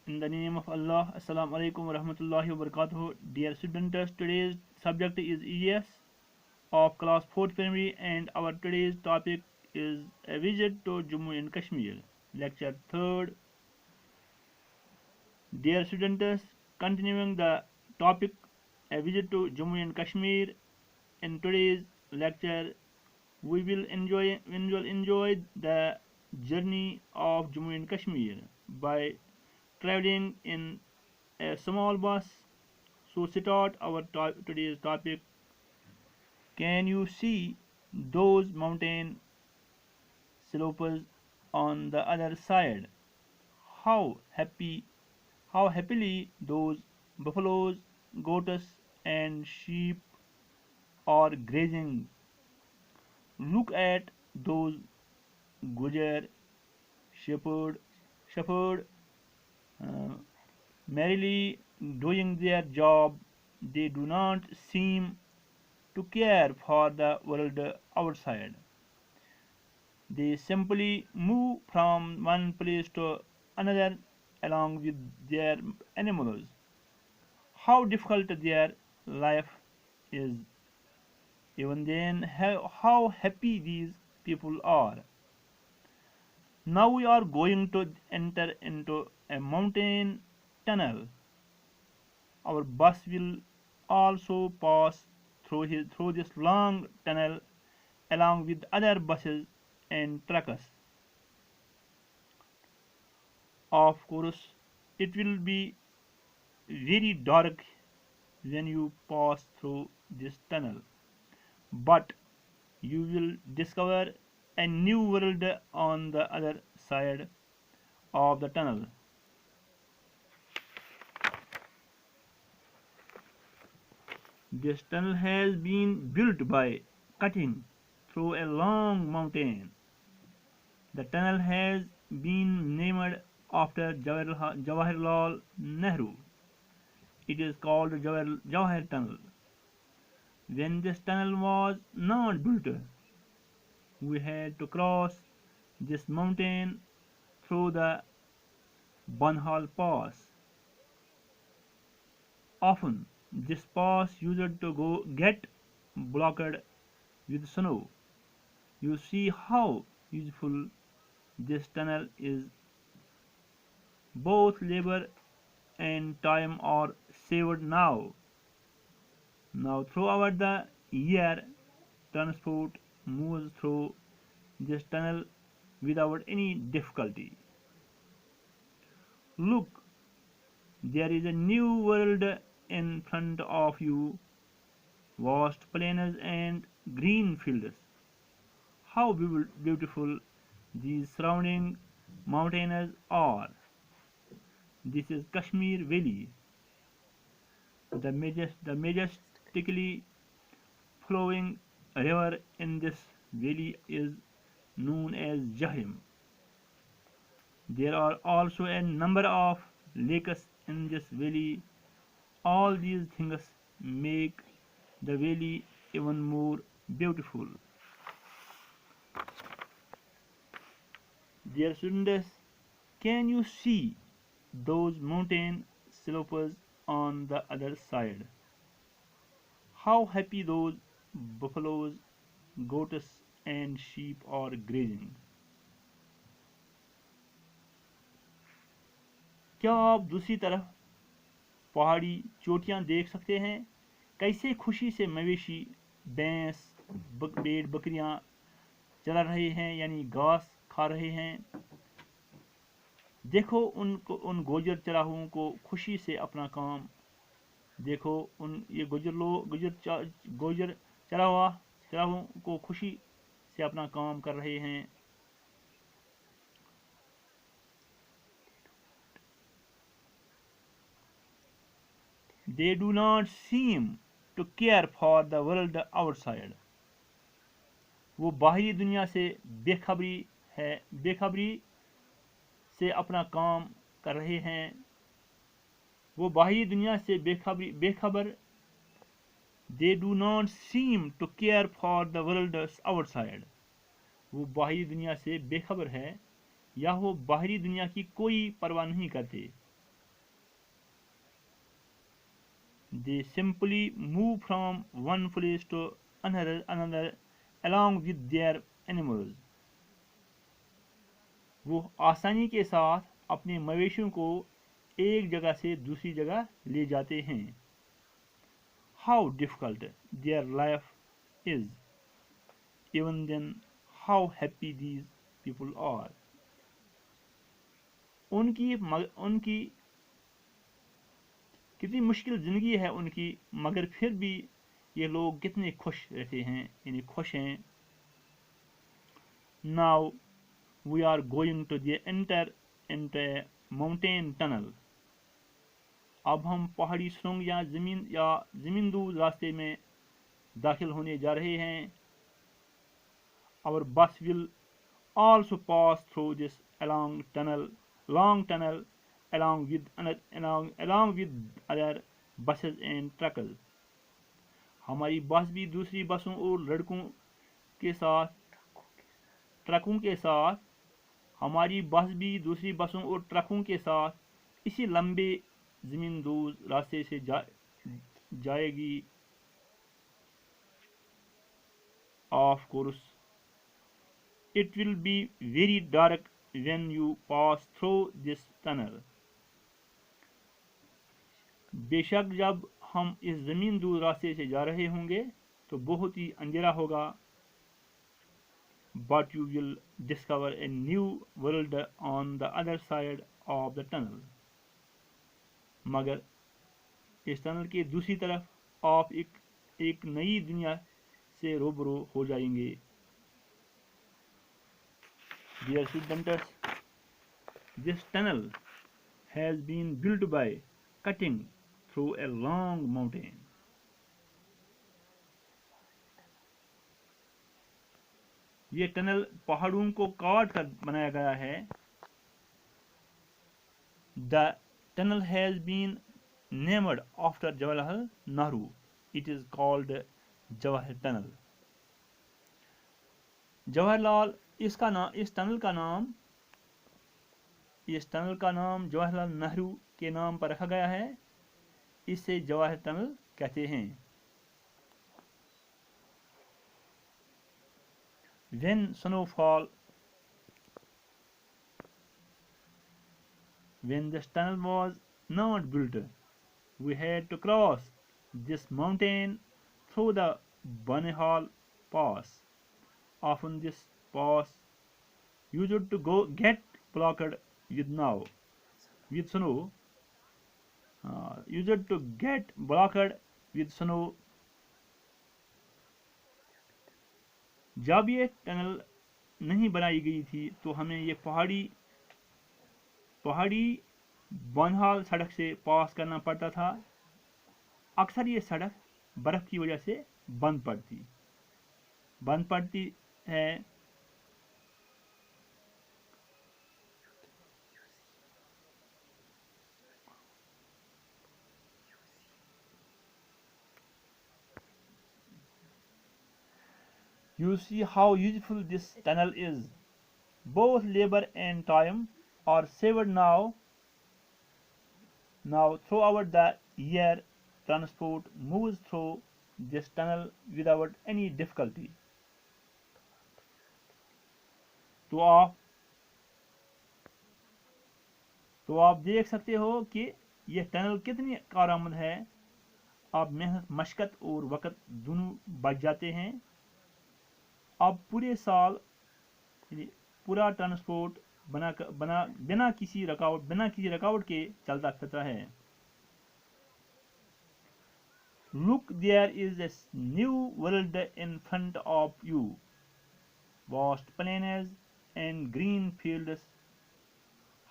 In the name of Allah, Assalamu alaikum wa rahmatullahi wa barakatuh. Dear students, today's subject is ES of class 4th primary, and our today's topic is a visit to Jammu and Kashmir. Lecture 3rd. Dear students, continuing the topic, a visit to Jammu and Kashmir. In today's lecture, we will enjoy the journey of Jammu and Kashmir by traveling in a small bus. So start our today's topic. Can you see those mountain slopes on the other side? How happy, how happily those buffaloes, goats, and sheep are grazing. Look at those Gujar shepherd uh, merrily doing their job. They do not seem to care for the world outside. They simply move from one place to another along with their animals. How difficult their life is. Even then, how happy these people are. Now we are going to enter into a mountain tunnel. Our bus will also pass through this long tunnel along with other buses and trucks. Of course, it will be very dark when you pass through this tunnel, but you will discover a new world on the other side of the tunnel. This tunnel has been built by cutting through a long mountain. The tunnel has been named after Jawaharlal Nehru. It is called Jawahar Tunnel. When this tunnel was not built, we had to cross this mountain through the Banhal Pass. Often, this pass used to get blocked with snow. You see how useful this tunnel is. Both labor and time are saved now. Now, throughout the year, transport moves through this tunnel without any difficulty. Look, there is a new world in front of you, vast plains and green fields. How beautiful these surrounding mountains are. This is Kashmir Valley. The majestically flowing river in this valley is known as Jahim. There are also a number of lakes in this valley. All these things make the valley even more beautiful. Dear students, can you see those mountain slopes on the other side? How happy those buffaloes, goats, and sheep are grazing. क्या आप दूसरी तरफ पहाड़ी चोटियां देख सकते हैं? कैसे खुशी से मवेशी, भैंस, भेड़ बकरियां चला रहे हैं, यानी घास खा रहे हैं। देखो उन गोजर चराहुओं को खुशी से अपना काम। देखो उन ये गोजर चराहुओं को खुशी से अपना काम कर रहे हैं। They do not seem to care for the world outside. वो बाहरी दुनिया से बेखबरी से अपना काम कर रहे हैं। वो बाहरी दुनिया से बेखबर। They do not seem to care for the world outside. वो बाहरी दुनिया से बेखबर है या वो बाहरी दुनिया की कोई परवाह नहीं करते। They simply move from one place to another along with their animals. वो आसानी के साथ अपने मवेशियों को एक जगह से दूसरी जगह ले जाते हैं. How difficult their life is, even then how happy these people are. उनकी कितनी मुश्किल ज़िंदगी है उनकी, मगर फिर भी ये लोग कितने खुश रहते हैं, यानी खुश हैं. Now we are going to enter into a mountain tunnel. अब हम पहाड़ी सुरंग या ज़मींदूज रास्ते में दाखिल होने जा रहे हैं. Our bus will also pass through this long tunnel along with other buses and trucks. हमारी बस भी दूसरी बसों और ट्रकों के साथ इसी लंबे ज़मींदोज़ रास्ते से जाएगी. Of course, it will be very dark when you pass through this tunnel. बेशक जब हम इस ज़मींदोज़ रास्ते से जा रहे होंगे तो बहुत ही अंधेरा होगा. But you will discover a new world on the other side of the tunnel. मगर इस टनल के दूसरी तरफ आप एक नई दुनिया से रूबरू हो जाएंगे. Dear students, this tunnel has been built by cutting through a long mountain. ये टनल पहाड़ों को काट कर बनाया गया है. The tunnel has been named after Jawaharlal Nehru. It is called Jawahar Tunnel. Jawaharlal इस टनल का नाम जवाहरलाल नेहरू के नाम पर रखा गया है. इसे जवाहर टनल कहते हैं. When this tunnel was not built, we had to cross this mountain through the Banihal Pass. Often this pass used to get blocked with snow. जब ये टनल नहीं बनाई गई थी तो हमें ये पहाड़ी बनहाल सड़क से पास करना पड़ता था. अक्सर ये सड़क बर्फ की वजह से बंद पड़ती है. You see how useful this tunnel is. Both labor and time are saved now. Throughout the year, transport moves through this tunnel without any difficulty. तो आप देख सकते हो कि यह टनल कितनी कारआमद है. आप मेहनत, मशक्कत और वक़्त दोनों बच जाते हैं. अब पूरे साल पूरा ट्रांसपोर्ट बिना किसी रुकावट के चलता फिरता है. Look, there is a new world in front of you. Vast plains and green fields.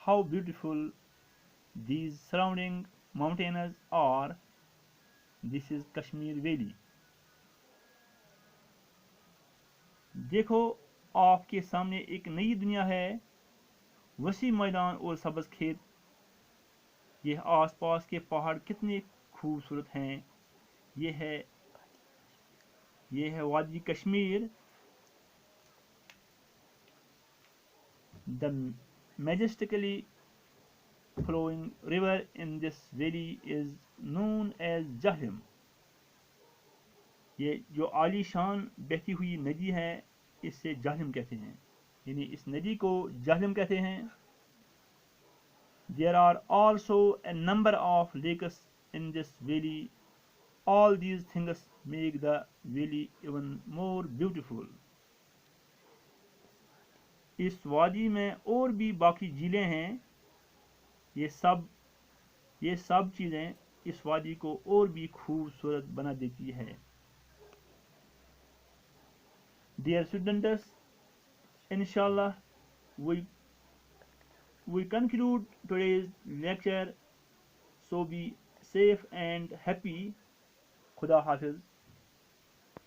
How beautiful these surrounding mountains are. This is Kashmir Valley. देखो, आपके सामने एक नई दुनिया है. वसी मैदान और सब्ज खेत. यह आसपास के पहाड़ कितने खूबसूरत हैं. यह है वादी Kashmir. The majestically flowing river in this valley is known as Jahlim. ये जो आलीशान बहती हुई नदी है इससे जाहलिम कहते हैं, यानी इस नदी को जाहलिम कहते हैं. There are also a number of lakes in this valley. All these things make the valley even more beautiful. इस वादी में और भी बाकी झीलें हैं. ये सब चीज़ें इस वादी को और भी खूबसूरत बना देती है. Dear students, inshallah we conclude today's lecture. So be safe and happy. Khuda Hafiz.